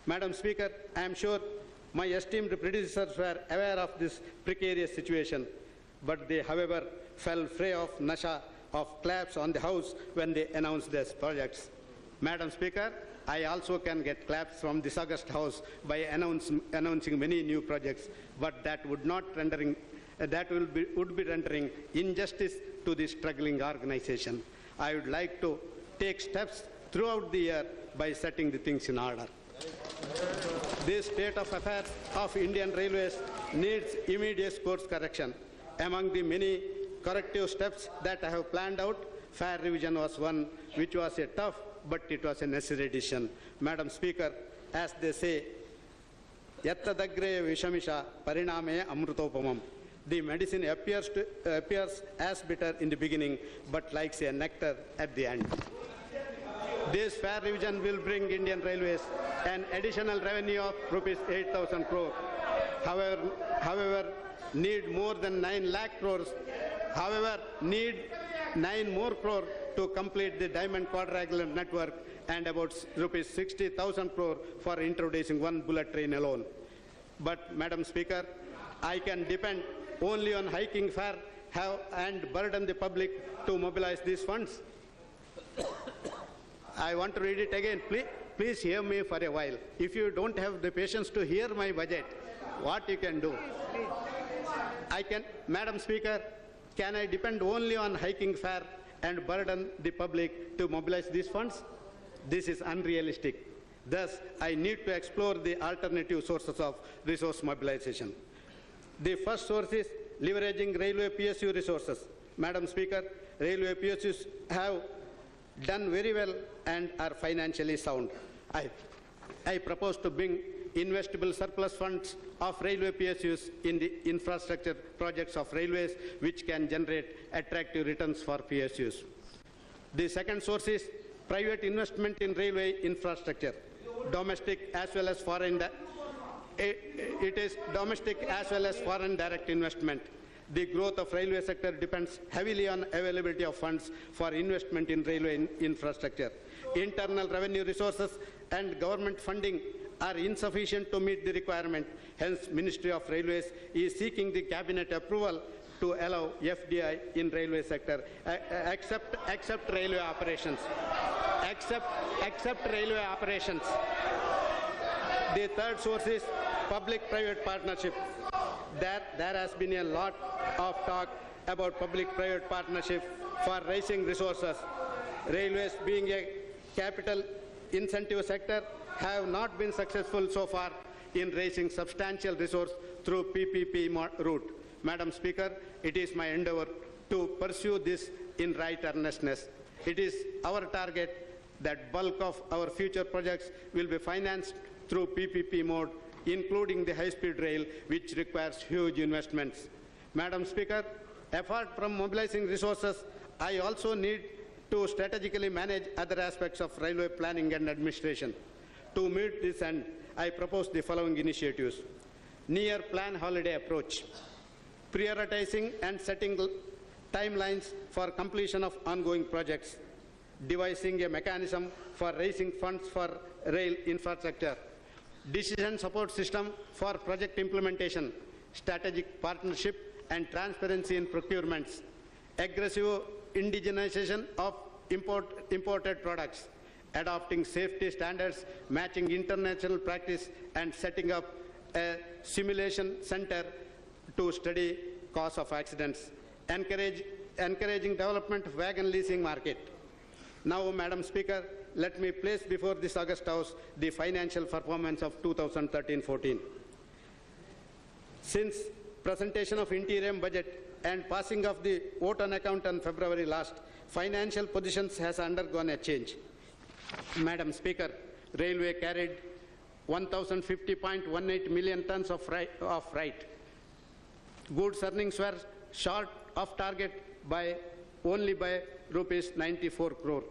Madam Speaker, I am sure my esteemed predecessors were aware of this precarious situation, but they, however, fell prey of nasha of claps on the House when they announced their projects. Madam Speaker, I also can get claps from this august House by announcing many new projects, but that would be rendering injustice to the struggling organization. I would like to take steps throughout the year by setting the things in order. This state of affairs of Indian Railways needs immediate course correction. Among the many corrective steps that I have planned out, fare revision was one which was a tough, but it was a necessary decision. Madam Speaker, as they say, yattadagre vishamisha pariname amrutopamam. The medicine appears as bitter in the beginning, but like a nectar at the end. This fare revision will bring Indian Railways an additional revenue of rupees 8,000 crore. However, need more than 9 lakh crores. However, need 9 more crore to complete the Diamond Quadrilateral network and about rupees 60,000 crore for introducing one bullet train alone. But, Madam Speaker, I can depend only on hiking fare and burden the public to mobilize these funds. I want to read it again. Please hear me for a while. If you don't have the patience to hear my budget, what you can do? Madam Speaker, can I depend only on hiking fare and burden the public to mobilize these funds? This is unrealistic. Thus, I need to explore the alternative sources of resource mobilization. The first source is leveraging railway PSU resources. Madam Speaker, railway PSUs have done very well and are financially sound. I propose to bring investable surplus funds of railway PSUs in the infrastructure projects of railways, which can generate attractive returns for PSUs. The second source is private investment in railway infrastructure, domestic as well as foreign. It is domestic as well as foreign direct investment. The growth of railway sector depends heavily on availability of funds for investment in railway infrastructure. Internal revenue resources and government funding are insufficient to meet the requirement. Hence, Ministry of Railways is seeking the cabinet approval to allow FDI in railway sector, except railway operations. Except railway operations. The third source is public-private partnership. There has been a lot of talk about public-private partnership for raising resources. Railways, being a capital incentive sector, have not been successful so far in raising substantial resource through PPP route. Madam Speaker, it is my endeavor to pursue this in right earnestness. It is our target that bulk of our future projects will be financed through PPP mode, including the high-speed rail, which requires huge investments. Madam Speaker, apart from mobilizing resources, I also need to strategically manage other aspects of railway planning and administration. To meet this end, I propose the following initiatives. Near plan holiday approach, prioritizing and setting timelines for completion of ongoing projects, devising a mechanism for raising funds for rail infrastructure, decision support system for project implementation, strategic partnership and transparency in procurements, aggressive indigenization of imported products, adopting safety standards, matching international practice, and setting up a simulation center to study cause of accidents, encouraging development of wagon leasing market. Now, Madam Speaker, let me place before this August House the financial performance of 2013-14. Since presentation of interim budget and passing of the vote on account on February last, financial positions has undergone a change. Madam Speaker, Railway carried 1,050.18 million tons of freight. Goods earnings were short of target by only by rupees 94 crore.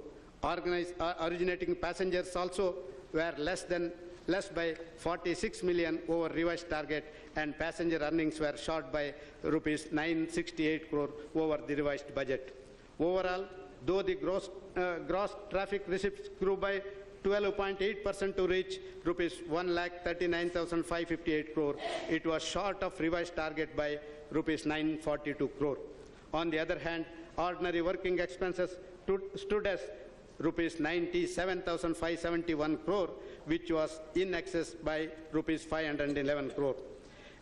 Originating passengers also were less by 46 million over revised target, and passenger earnings were short by rupees 968 crore over the revised budget. Overall, though the gross traffic receipts grew by 12.8% to reach rupees 1,39,558 crore. It was short of revised target by rupees 942 crore. On the other hand, ordinary working expenses stood as rupees 97,571 crore, which was in excess by rupees 511 crore.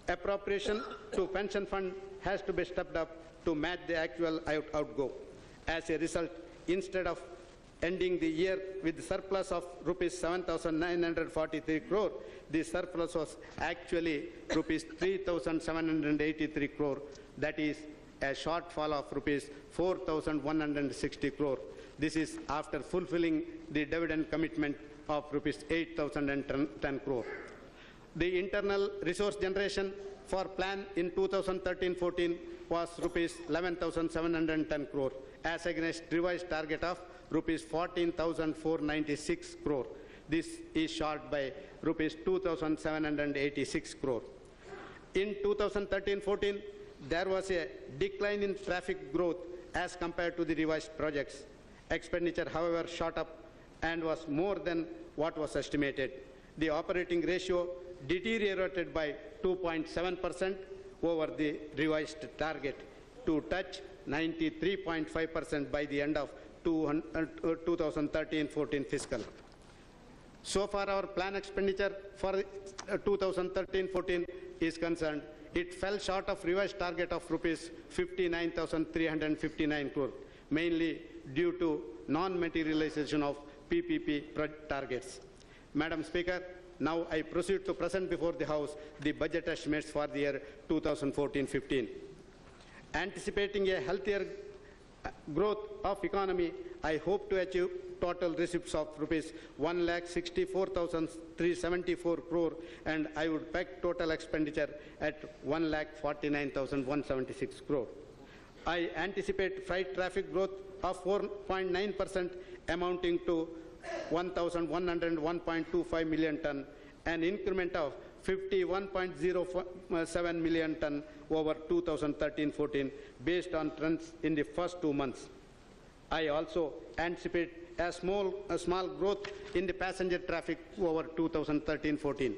Appropriation to pension fund has to be stepped up to match the actual outgo. As a result, instead of ending the year with a surplus of rupees 7,943 crore, the surplus was actually rupees 3,783 crore. That is a shortfall of rupees 4,160 crore. This is after fulfilling the dividend commitment of rupees 8,010 crore. The internal resource generation for plan in 2013-14 was rupees 11,710 crore, as against revised target of rupees 14,496 crore. This is short by rupees 2,786 crore. In 2013-14, there was a decline in traffic growth as compared to the revised projects. Expenditure, however, shot up and was more than what was estimated. The operating ratio deteriorated by 2.7% over the revised target to touch 93.5% by the end of 2013-14 fiscal. So far, our plan expenditure for 2013-14 is concerned, it fell short of revised target of rupees 59,359 crore, mainly due to non-materialization of PPP targets. Madam Speaker, now I proceed to present before the House the budget estimates for the year 2014-15. Anticipating a healthier growth of economy, I hope to achieve total receipts of rupees 1,64,374 crore, and I would peg total expenditure at 1,49,176 crore. I anticipate freight traffic growth of 4.9%, amounting to 1,101.25 million ton, an increment of 51.07 million ton over 2013-14 based on trends in the first 2 months. I also anticipate a small growth in the passenger traffic over 2013-14.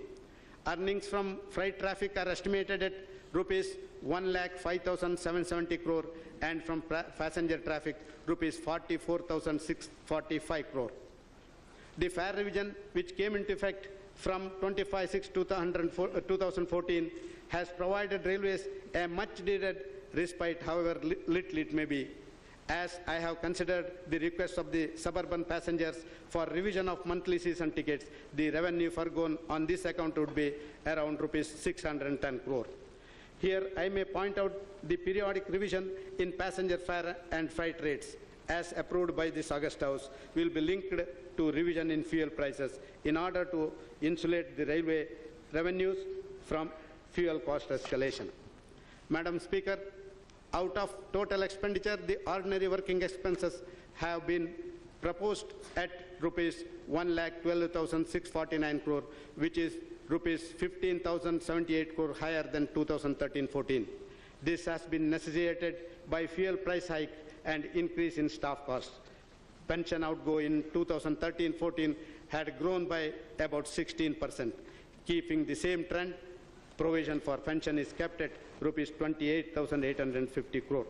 Earnings from freight traffic are estimated at rupees 1,05,770 crore and from passenger traffic rupees 44,645 crore. The fare revision, which came into effect from 25/6/2014, has provided railways a much-needed respite, however little it may be. As I have considered the request of the suburban passengers for revision of monthly season tickets, the revenue forgone on this account would be around rupees 610 crore. Here I may point out the periodic revision in passenger fare and freight rates, as approved by this August House, will be linked to revision in fuel prices in order to insulate the railway revenues from fuel cost escalation. Madam Speaker, out of total expenditure, the ordinary working expenses have been proposed at rupees 1,12,649 crore, which is rupees 15,078 crore higher than 2013-14. This has been necessitated by fuel price hike and increase in staff costs. Pension outgo in 2013-14 had grown by about 16%. Keeping the same trend, provision for pension is kept at rupees 28,850 crore.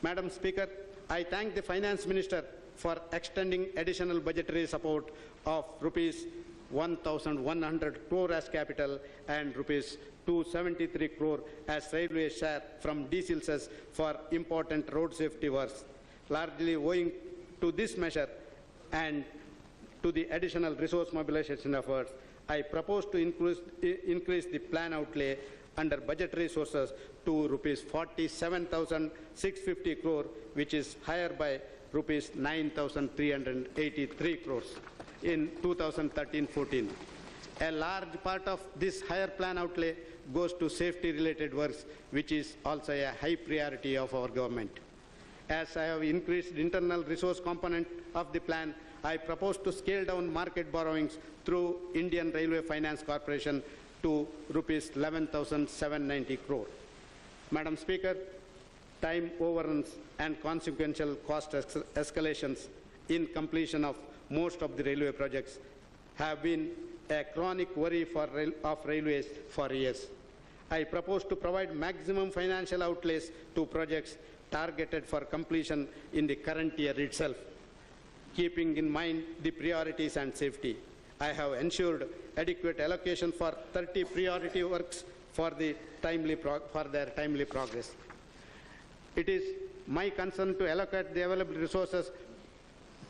Madam Speaker, I thank the Finance Minister for extending additional budgetary support of rupees 1,100 crore as capital and rupees 273 crore as railway share from diesel cess for important road safety works. Largely owing to this measure and to the additional resource mobilization efforts, I propose to increase the plan outlay under budgetary sources to rupees 47,650 crore, which is higher by rupees 9,383 crores in 2013-14. A large part of this higher plan outlay goes to safety-related works, which is also a high priority of our government. As I have increased the internal resource component of the plan, I propose to scale down market borrowings through Indian Railway Finance Corporation to rupees 11,790 crore. Madam Speaker, time overruns and consequential cost escalations in completion of most of the railway projects have been a chronic worry of railways for years. I propose to provide maximum financial outlays to projects targeted for completion in the current year itself, keeping in mind the priorities and safety. I have ensured adequate allocation for 30 priority works for their timely progress. It is my concern to allocate the available resources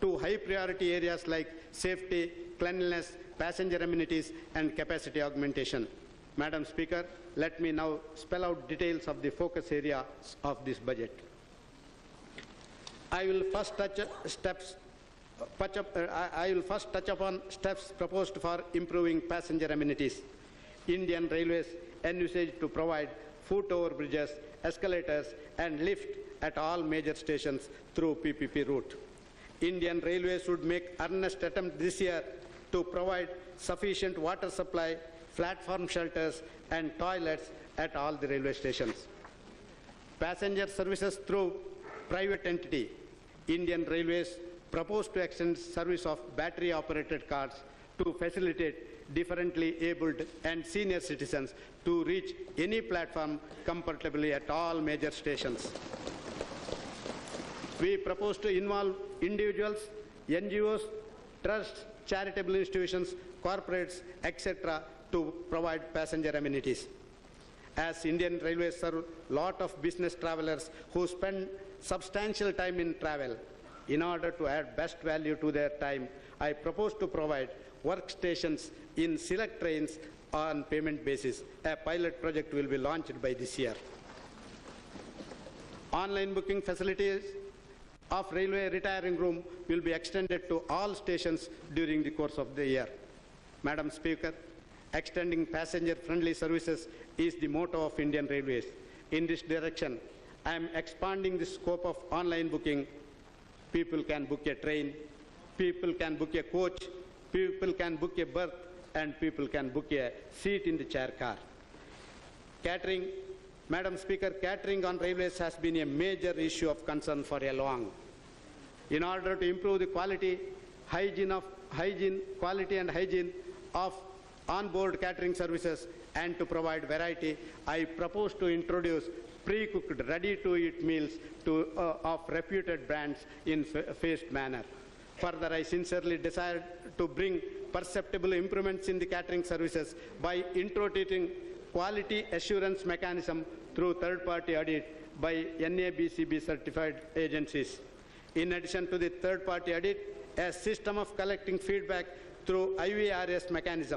to high priority areas like safety, cleanliness, passenger amenities, and capacity augmentation. Madam Speaker, let me now spell out details of the focus areas of this budget. I will first touch upon steps proposed for improving passenger amenities. Indian Railways envisage to provide foot overbridges, escalators, and lift at all major stations through PPP route. Indian Railways would make earnest attempt this year to provide sufficient water supply, platform shelters, and toilets at all the railway stations. Passenger services through private entity. Indian Railways propose to extend service of battery-operated cars to facilitate differently abled and senior citizens to reach any platform comfortably at all major stations. We propose to involve individuals, NGOs, trusts, charitable institutions, corporates, etc. to provide passenger amenities. As Indian Railways serve a lot of business travelers who spend substantial time in travel, in order to add best value to their time, I propose to provide workstations in select trains on payment basis. A pilot project will be launched by this year. Online booking facilities of railway retiring room will be extended to all stations during the course of the year. Madam Speaker, extending passenger-friendly services is the motto of Indian Railways. In this direction, I am expanding the scope of online booking. People can book a train, people can book a coach, people can book a berth, and people can book a seat in the chair car. Catering, Madam Speaker, catering on railways has been a major issue of concern for a long. In order to improve the quality and hygiene of on-board catering services and to provide variety, I propose to introduce pre-cooked, ready-to-eat meals of reputed brands in phased manner. Further, I sincerely desire to bring perceptible improvements in the catering services by introducing quality assurance mechanism through third-party audit by NABCB certified agencies. In addition to the third-party audit, a system of collecting feedback through IVRS mechanism